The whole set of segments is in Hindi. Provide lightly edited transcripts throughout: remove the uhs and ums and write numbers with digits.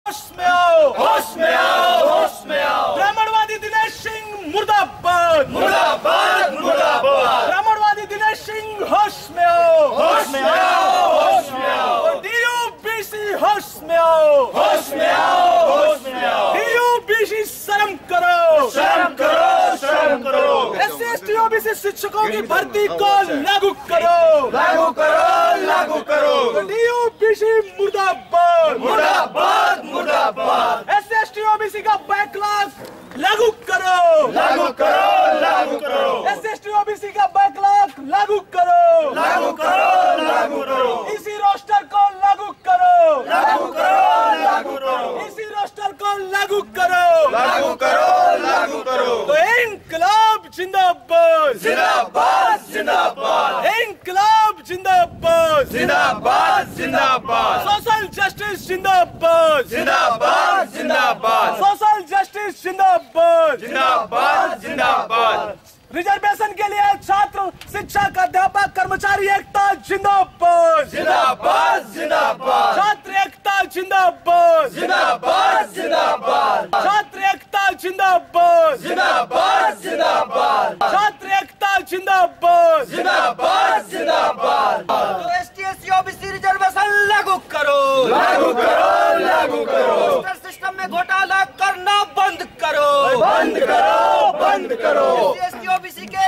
होश में आओ, होश में आओ, होश में आओ। ब्राह्मणवादी दिनेश सिंह मुर्दाबाद, मुर्दाबाद, मुर्दाबाद। ब्राह्मणवादी दिनेश सिंह होश में आओ, होश में आओ, होश में आओ। डीयूबीसी होश में आओ, होश में आओ, होश में आओ। डीयूबीसी शर्म करो, शर्म करो, शर्म करो। एससी एसटी ओबीसी शिक्षकों की भर्ती को लागू करो, लागू करो, लागू करो। डीयूबीसी मुर्दाबाद, मुर्दाबाद, मुर्दाबाद। एससी एसटी ओबीसी का बैकलॉग लागू करो, लागू करो, लागू करो। एससी एसटी ओबीसी का बैकलॉग लागू करो, लागू करो, लागू करो। इसी रोस्टर को लागू करो, लागू करो, लागू करो। इसी रोस्टर को लागू करो, लागू करो, लागू करो। तो इंकलाब जिंदाबाद, जिंदाबाद, जिंदाबाद। इंकलाब जिंदाबाद, जिंदाबाद, जिंदाबाद। सोशल जस्टिस जिंदाबाद, जिंदाबाद, जिंदाबाद। सोशल जस्टिस जिंदाबाद, जिंदाबाद, जिंदाबाद। रिजर्वेशन के लिए छात्र शिक्षक अध्यापक कर्मचारी एकता जिंदाबाद, जिंदाबाद, जिंदाबाद। छात्र एकता जिंदाबाद, जिंदाबाद, जिंदाबाद। छात्र एकता जिंदाबाद, जिंदाबाद, जिंदाबाद। छात्र एकता जिंदाबाद, जिंदाबाद, जिंदाबाद। तो एसटी एससी ओबीसी रिजर्वेशन लागू करो, लागू करो, लागू करो। सिस्टम में घोटाला करना बंद करो, बंद करो, बंद करो। एसटी ओबीसी के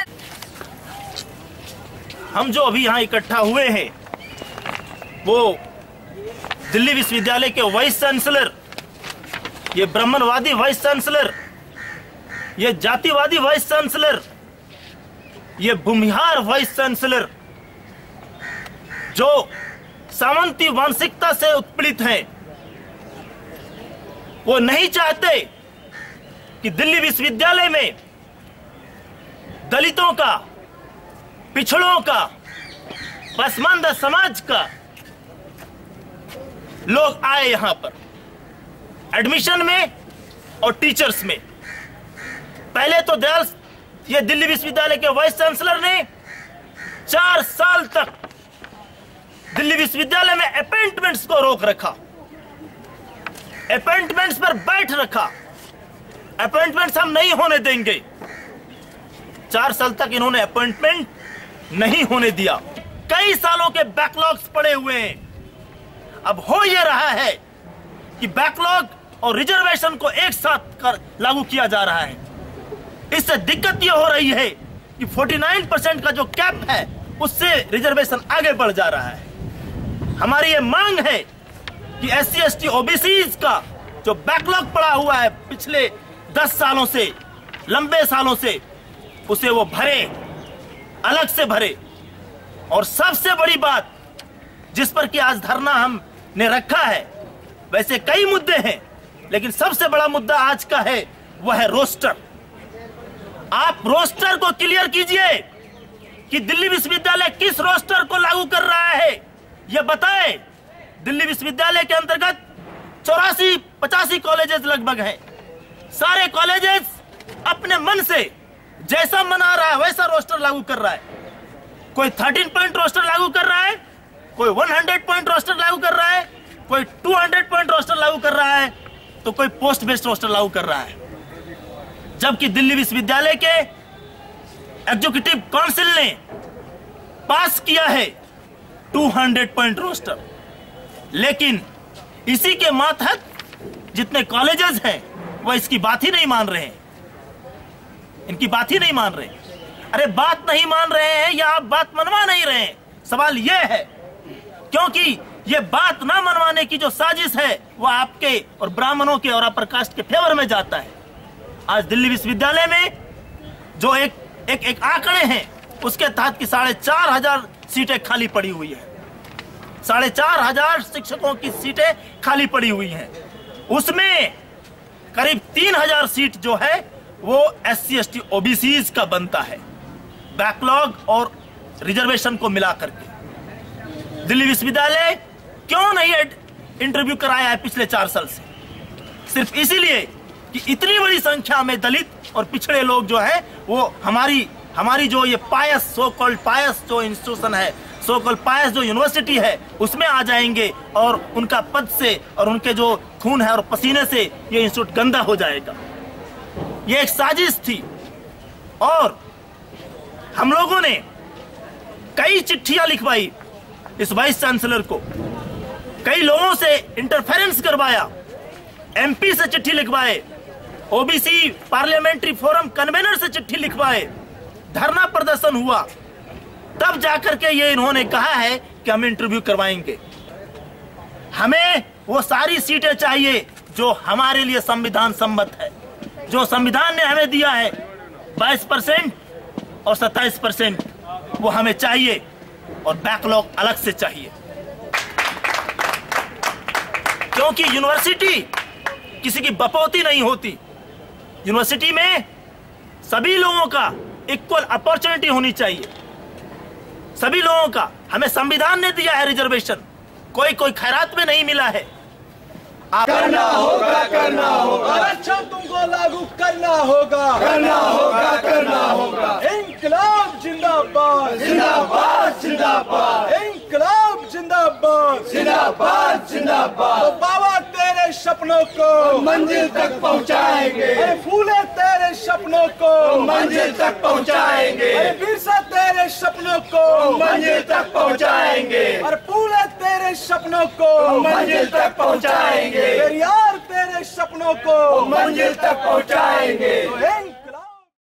हम जो अभी यहाँ इकट्ठा हुए हैं वो दिल्ली विश्वविद्यालय के वाइस चांसलर, ये ब्राह्मणवादी वाइस चांसलर, ये जातिवादी वाइस चांसलर, ये भूमिहार वाइस चांसलर, जो सामंती मानसिकता से उत्पीड़ित हैं, वो नहीं चाहते कि दिल्ली विश्वविद्यालय में दलितों का, पिछड़ों का, पसमानदा समाज का लोग आए यहां पर एडमिशन में और टीचर्स में। पहले तो ये दिल्ली विश्वविद्यालय के वाइस चांसलर ने 4 साल तक दिल्ली विश्वविद्यालय में अपॉइंटमेंट्स को रोक रखा, अपॉइंटमेंट्स पर बैठ रखा, अपॉइंटमेंट्स हम नहीं होने देंगे। 4 साल तक इन्होंने अपॉइंटमेंट नहीं होने दिया। कई सालों के बैकलॉग्स पड़े हुए हैं। अब हो यह रहा है कि बैकलॉग और रिजर्वेशन को एक साथ कर लागू किया जा रहा है। इससे दिक्कत यह हो रही है कि 49% का जो कैप है उससे रिजर्वेशन आगे बढ़ जा रहा है। हमारी ये मांग है कि एससी एसटी ओबीसीज का जो बैकलॉग पड़ा हुआ है पिछले 10 सालों से, लंबे सालों से, उसे वो भरे, अलग से भरे। और सबसे बड़ी बात जिस पर कि आज धरना हमने रखा है, वैसे कई मुद्दे हैं लेकिन सबसे बड़ा मुद्दा आज का है वह है रोस्टर। आप रोस्टर को क्लियर कीजिए कि दिल्ली विश्वविद्यालय किस रोस्टर को लागू कर रहा है, यह बताएं। दिल्ली विश्वविद्यालय के अंतर्गत 84-85 कॉलेजेस लगभग हैं। सारे कॉलेजेस अपने मन से जैसा मना रहा है वैसा रोस्टर लागू कर रहा है। कोई 13 पॉइंट रोस्टर लागू कर रहा है, कोई 100 पॉइंट रोस्टर लागू कर रहा है, कोई 200 पॉइंट रोस्टर लागू कर रहा है, तो कोई पोस्ट बेस्ड रोस्टर लागू कर रहा है। जबकि दिल्ली विश्वविद्यालय के एग्जीक्यूटिव काउंसिल ने पास किया है 200 पॉइंट रोस्टर। लेकिन इसी के मातहत जितने कॉलेजेस हैं वह इसकी बात ही नहीं मान रहे हैं, इनकी बात ही नहीं मान रहे। अरे बात नहीं मान रहे हैं या आप बात मनवा नहीं रहे हैं, सवाल यह है। क्योंकि ये बात ना मनवाने की जो साजिश है वह आपके और ब्राह्मणों के और अपर कास्ट के फेवर में जाता है। आज दिल्ली विश्वविद्यालय में जो एक आंकड़े हैं उसके तहत की 4,500 सीटें खाली पड़ी हुई है। 4,500 शिक्षकों की सीटें खाली पड़ी हुई हैं। उसमें करीब 3,000 सीट जो है वो एससी एसटी ओबीसीज का बनता है, बैकलॉग और रिजर्वेशन को मिला करके। दिल्ली विश्वविद्यालय क्यों नहीं इंटरव्यू कराया है पिछले 4 साल से? सिर्फ इसीलिए कि इतनी बड़ी संख्या में दलित और पिछड़े लोग जो है वो हमारी जो ये पायस, सो कॉल्ड पायस जो इंस्टीट्यूशन है, सो कॉल्ड पायस जो यूनिवर्सिटी है उसमें आ जाएंगे और उनका पद से और उनके जो खून है और पसीने से ये इंस्टीट्यूट गंदा हो जाएगा। ये एक साजिश थी और हम लोगों ने कई चिट्ठियां लिखवाई इस वाइस चांसलर को, कई लोगों से इंटरफेरेंस करवाया, एमपी से चिट्ठी लिखवाए, ओबीसी पार्लियामेंट्री फोरम कन्वेनर से चिट्ठी लिखवाए, धरना प्रदर्शन हुआ, तब जाकर के ये इन्होंने कहा है कि हम इंटरव्यू करवाएंगे। हमें वो सारी सीटें चाहिए जो हमारे लिए संविधान सम्मत है, जो संविधान ने हमें दिया है 22% और 27%, वो हमें चाहिए और बैकलॉग अलग से चाहिए। क्योंकि यूनिवर्सिटी किसी की बपौती नहीं होती, यूनिवर्सिटी में सभी लोगों का इक्वल अपॉर्चुनिटी होनी चाहिए, सभी लोगों का। हमें संविधान ने दिया है रिजर्वेशन, कोई खैरात में नहीं मिला है। करना होगा, करना होगा, आरक्षण तुमको लागू करना होगा, करना होगा, करना होगा। इंकलाब जिंदाबाद, जिंदाबाद, जिंदाबाद, इंकलाब जिंदाबाद, जिंदाबाद, जिंदाबाद। तो बाबा तेरे सपनों को मंजिल तक पहुंचाएंगे, अरे फूले तेरे सपनों को मंजिल तक पहुंचाएंगे, अरे बिरसा तेरे सपनों को मंजिल तक पहुंचाएंगे, अरे फूले तेरे सपनों को मंजिल तक पहुंचाएंगे, पेरियार तेरे सपनों को मंजिल तक पहुंचाएंगे। तो